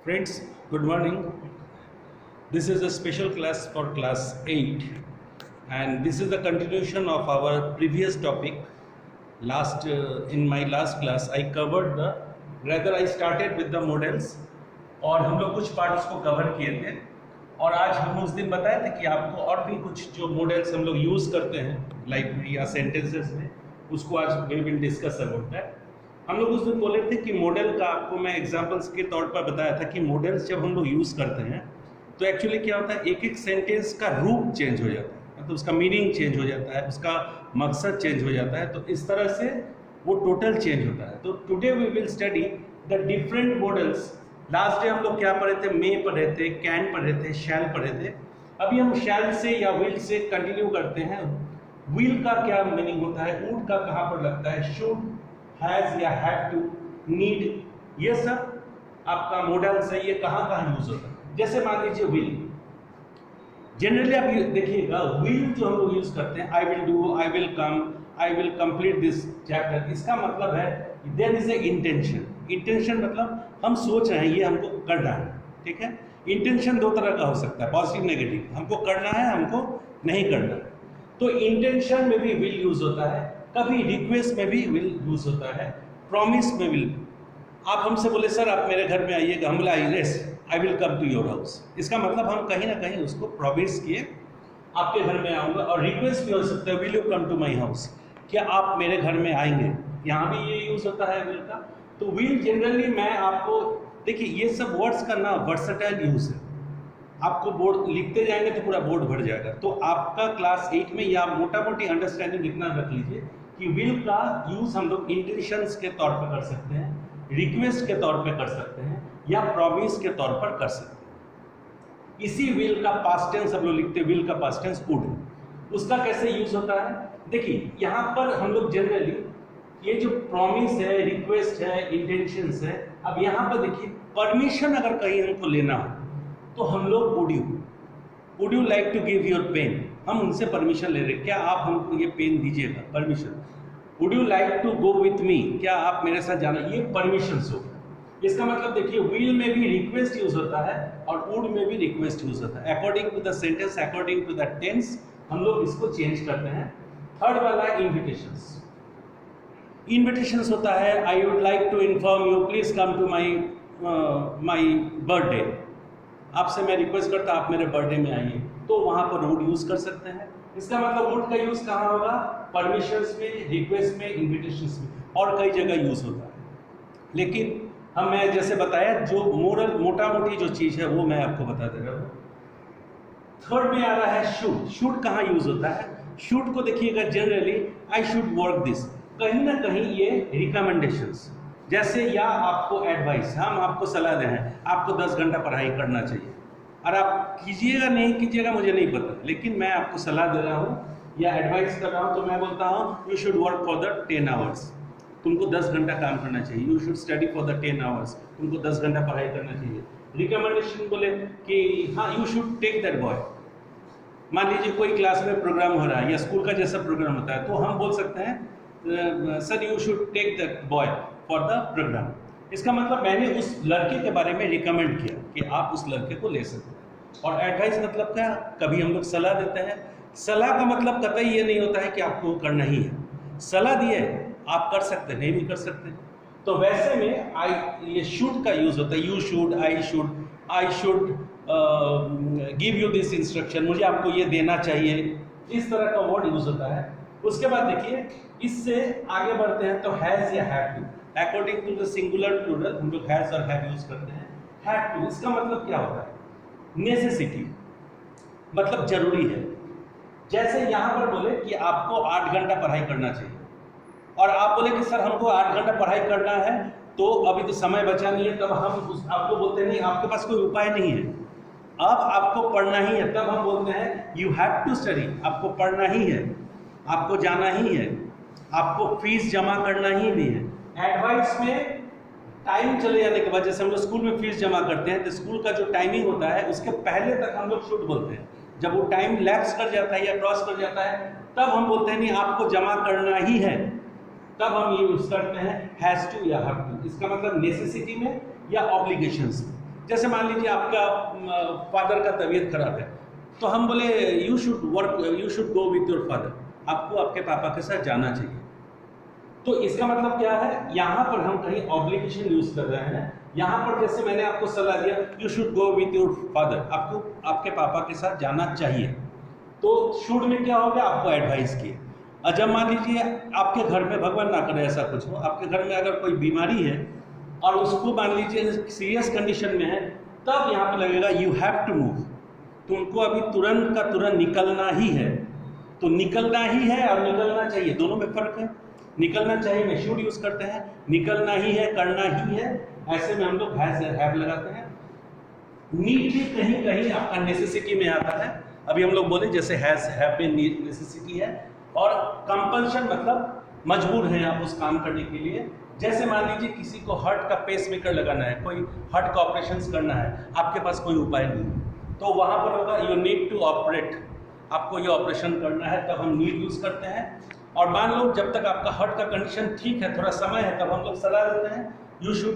Friends, good morning. This is a special class for class 8 and this is the continuation of our previous topic. In my last class I covered I started with the models और हम लोग कुछ part उसको cover किए थे और आज हम उस दिन बताए थे कि आपको और भी कुछ जो मॉडल्स हम लोग यूज़ करते हैं लाइक या सेंटेंसेस में उसको आज we will discuss about that. हम लोग उस दिन बोले थे कि मॉडल का आपको मैं एग्जांपल्स के तौर पर बताया था कि मॉडल्स जब हम लोग यूज़ करते हैं तो एक्चुअली क्या होता है, एक एक सेंटेंस का रूप चेंज हो जाता है, मतलब उसका मीनिंग चेंज हो जाता है, उसका मकसद चेंज हो जाता है, तो इस तरह से वो टोटल चेंज होता है। तो today we will study the different models. Last day हम लोग क्या पढ़े थे, मे पढ़े थे, कैन पढ़े थे, शैल पढ़े थे। अभी हम शैल से या विल से कंटिन्यू करते हैं। विल का क्या मीनिंग होता है, वुड का कहाँ पर लगता है, शुड, हैज या हैव टू, नीड, ये सब आपका मॉडल्स है, ये कहाँ कहाँ यूज होता है। जैसे मान लीजिए विल, जनरली आप देखिएगा विल जो हम लोग यूज करते हैं, I will do, I will come, I will complete this chapter, इसका मतलब है there is a intention. Intention मतलब हम सोच रहे हैं ये हमको करना है, ठीक है। इंटेंशन दो तरह का हो सकता है, पॉजिटिव नेगेटिव, हमको करना है, हमको नहीं करना है। तो इंटेंशन में भी विल यूज होता है, कभी रिक्वेस्ट में भी विल यूज होता है, प्रॉमिस में विल। आप हमसे बोले सर आप मेरे घर में आइएगा, हम बोले I will come to your house, इसका मतलब हम कहीं ना कहीं उसको प्रॉमिस किए आपके घर में आऊँगा। और रिक्वेस्ट भी हो सकता है, will you come to my house, क्या आप मेरे घर में आएंगे, यहाँ भी ये यूज होता है विल का। तो विल जनरली मैं आपको देखिए ये सब वर्ड्स का ना वर्सेटाइल यूज है, आपको बोर्ड लिखते जाएंगे तो पूरा बोर्ड भर जाएगा। तो आपका क्लास 8 में या मोटा मोटी अंडरस्टैंडिंग इतना रख लीजिए कि विल का यूज हम लोग इंटेंशंस के तौर पर कर सकते हैं, रिक्वेस्ट के तौर पे कर सकते हैं, या प्रॉमिस के तौर पर कर सकते हैं। इसी विल का पास्ट टेंस हम लोग लिखते हैं, विल का पास्ट टेंस वुड। उसका कैसे यूज होता है, देखिए यहाँ पर हम लोग जनरली ये जो प्रॉमिस है, रिक्वेस्ट है, इंटेंशंस है, अब यहाँ पर देखिए परमिशन अगर कहीं हमको लेना हो तो हम लोग would you like to give your pen, हम उनसे परमिशन ले रहे हैं, क्या आप हमको ये पेन दीजिएगा, permission. Would you like to go with me, क्या आप मेरे साथ जाना, ये परमिशन हो गया। इसका मतलब देखिए विल में भी रिक्वेस्ट यूज होता है और वुड में भी रिक्वेस्ट यूज होता है। According to the sentence, according to the tense हम लोग इसको चेंज करते हैं। थर्ड वाला इन्विटेशंस। इन्विटेशंस होता है, I would like to inform you please come to my birthday, आपसे मैं रिक्वेस्ट करता आप मेरे बर्थडे में आइए, तो वहां पर वुड यूज कर सकते हैं। इसका मतलब वुड का यूज कहाँ होगा, परमिशंस में, रिक्वेस्ट में, इन्विटेशंस में, और कई जगह यूज होता है। लेकिन मैं जैसे बताया जो मोटा मोटी जो चीज है वो मैं आपको बता दे रहा हूँ। थर्ड में आ रहा है शुड। शुड कहाँ यूज होता है, शुड को देखिएगा generally I should work this, कहीं ना कहीं ये रिकमेंडेशंस, जैसे या आपको एडवाइस, हम आपको सलाह दे रहे हैं आपको 10 घंटा पढ़ाई करना चाहिए, और आप कीजिएगा नहीं कीजिएगा मुझे नहीं पता, लेकिन मैं आपको सलाह दे रहा हूँ या एडवाइस कर रहा हूँ, तो मैं बोलता हूँ you should work for the 10 hours, तुमको 10 घंटा काम करना चाहिए, you should study for the 10 hours, तुमको 10 घंटा पढ़ाई करना चाहिए। रिकमेंडेशन बोले कि हाँ you should take that boy, मान लीजिए कोई क्लास में प्रोग्राम हो रहा है या स्कूल का जैसा प्रोग्राम होता है, तो हम बोल सकते हैं sir you should take that boy for the programme. इसका मतलब मैंने उस लड़के के बारे में रिकमेंड किया कि आप उस लड़के को ले सकते हैं। और एडवाइस मतलब क्या, कभी हम लोग सलाह देते हैं, सलाह का मतलब कतई ये नहीं होता है कि आपको करना ही है, सलाह दिए आप कर सकते हैं, नहीं भी कर सकते। तो वैसे में ये शुड का यूज होता है, you should, I should give you this instruction, मुझे आपको ये देना चाहिए, इस तरह का वर्ड यूज होता है। उसके बाद देखिए इससे आगे बढ़ते हैं तो हैज या have to, according to the singular plural हम लोग हैज और हैव यूज करते हैं। हैव टू इसका मतलब क्या होता है, नेसेसिटी, मतलब जरूरी है। जैसे यहाँ पर बोले कि आपको 8 घंटा पढ़ाई करना चाहिए, और आप बोले कि सर हमको 8 घंटा पढ़ाई करना है तो अभी तो समय बचा नहीं है, तब हम आपको बोलते नहीं आपके पास कोई उपाय नहीं है, अब आपको पढ़ना ही है, तब हम बोलते हैं यू हैव टू स्टडी, आपको पढ़ना ही है, आपको जाना ही है, आपको फीस जमा करना ही नहीं है। एडवाइस में टाइम चले जाने के बाद, जैसे हम लोग स्कूल में फीस जमा करते हैं तो स्कूल का जो टाइमिंग होता है उसके पहले तक हम लोग शुड बोलते हैं, जब वो टाइम लैप्स कर जाता है या क्रॉस कर जाता है तब हम बोलते हैं नहीं आपको जमा करना ही है, तब हम यूज करते हैं हैज टू या हैव टू। इसका मतलब नेसेसिटी में या ऑब्लिगेशंस में। जैसे मान लीजिए आपका फादर का तबीयत खराब है, तो हम बोले you should go with your father, आपको आपके पापा के साथ जाना चाहिए। तो इसका मतलब क्या है, यहाँ पर हम कहीं ऑब्लिगेशन यूज कर रहे हैं। यहाँ पर जैसे मैंने आपको सलाह दिया you should go with your father, आपको आपके पापा के साथ जाना चाहिए, तो शुड में क्या हो गया, आपको एडवाइस किए। और जब मान लीजिए आपके घर में, भगवान ना करे ऐसा कुछ हो, आपके घर में अगर कोई बीमारी है और उसको मान लीजिए सीरियस कंडीशन में है, तब यहाँ पे लगेगा यू हैव टू मूव, तो उनको अभी तुरंत का तुरंत निकलना ही है। तो निकलना ही है और निकलना चाहिए, दोनों में फर्क है। निकलना चाहिए में शुड यूज करते हैं, निकलना ही है, करना ही है, ऐसे में हम लोग हैव लगाते हैं। नीड भी कहीं कहीं आपका नेसेसिटी में आता है। अभी हम लोग बोले जैसे हैव में नेसेसिटी है, और कंपल्शन मतलब मजबूर हैं आप उस काम करने के लिए। जैसे मान लीजिए किसी को हार्ट का पेस मेकर लगाना है, कोई हार्ट का ऑपरेशन करना है, आपके पास कोई उपाय नहीं है, तो वहां पर होगा यू नीड टू ऑपरेट, आपको ये ऑपरेशन करना है, तब हम नीड यूज करते हैं। और मान लो जब तक आपका हार्ट का कंडीशन ठीक है, थोड़ा समय है, तब हम लोग सलाह देते हैं you should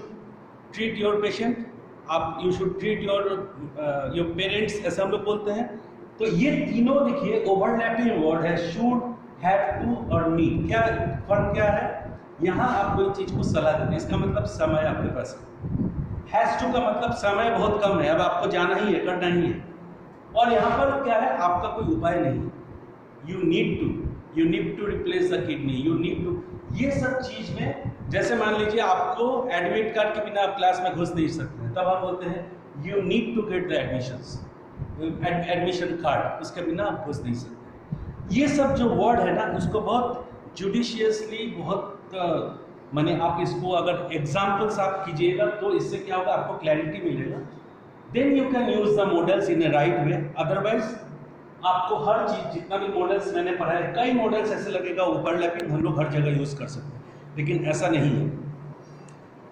treat your patient, आप you should treat your parents, ऐसे हम लोग बोलते हैं। तो ये तीनों देखिए ओवरलैपिंग वर्ड है, शुड, हैव टू और नीड। क्या फर्क क्या है, यहाँ आप कोई चीज को सलाह देते हैं, इसका मतलब समय आपके पास है। हैज टू का मतलब समय बहुत कम है, अब आपको जाना ही है, करना ही है। और यहाँ पर क्या है, आपका कोई उपाय नहीं है, you need to replace the kidney, you need to, ये सब चीज में। जैसे मान लीजिए आपको एडमिट कार्ड के बिना आप क्लास में घुस नहीं सकते हैं, तब हम बोलते हैं you need to get the admission card, उसके बिना आप घुस नहीं सकते। ये सब जो वर्ड है ना, उसको बहुत जुडिशियसली, बहुत माने आप इसको अगर एग्जाम्पल्स आप कीजिएगा तो इससे क्या होगा, आपको क्लैरिटी मिलेगा। Then you can use the models in a right way. Otherwise आपको हर चीज, जितना भी मॉडल्स मैंने पढ़ा है, कई मॉडल्स ऐसे लगेगा ओवरलैपिंग, हम लोग हर जगह यूज कर सकते हैं, लेकिन ऐसा नहीं है।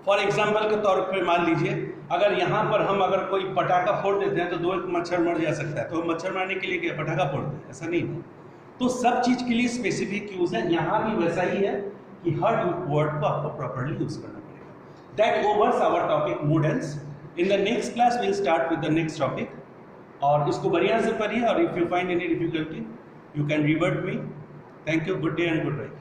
फॉर एग्जाम्पल के तौर पर मान लीजिए अगर यहाँ पर हम अगर कोई पटाखा फोड़ देते हैं तो 2 मच्छर मर जा सकता है, तो मच्छर मारने के लिए क्या पटाखा फोड़ते हैं, ऐसा नहीं है। तो सब चीज के लिए स्पेसिफिक यूज है, यहाँ भी वैसा ही है कि हर वर्ड को आपको प्रॉपर्ली यूज करना पड़ेगा। That overs our topic models. In the next class will start with the next topic, और इसको बढ़िया से पढ़िए, और if you find any difficulty you can revert me. Thank you, good day and good night.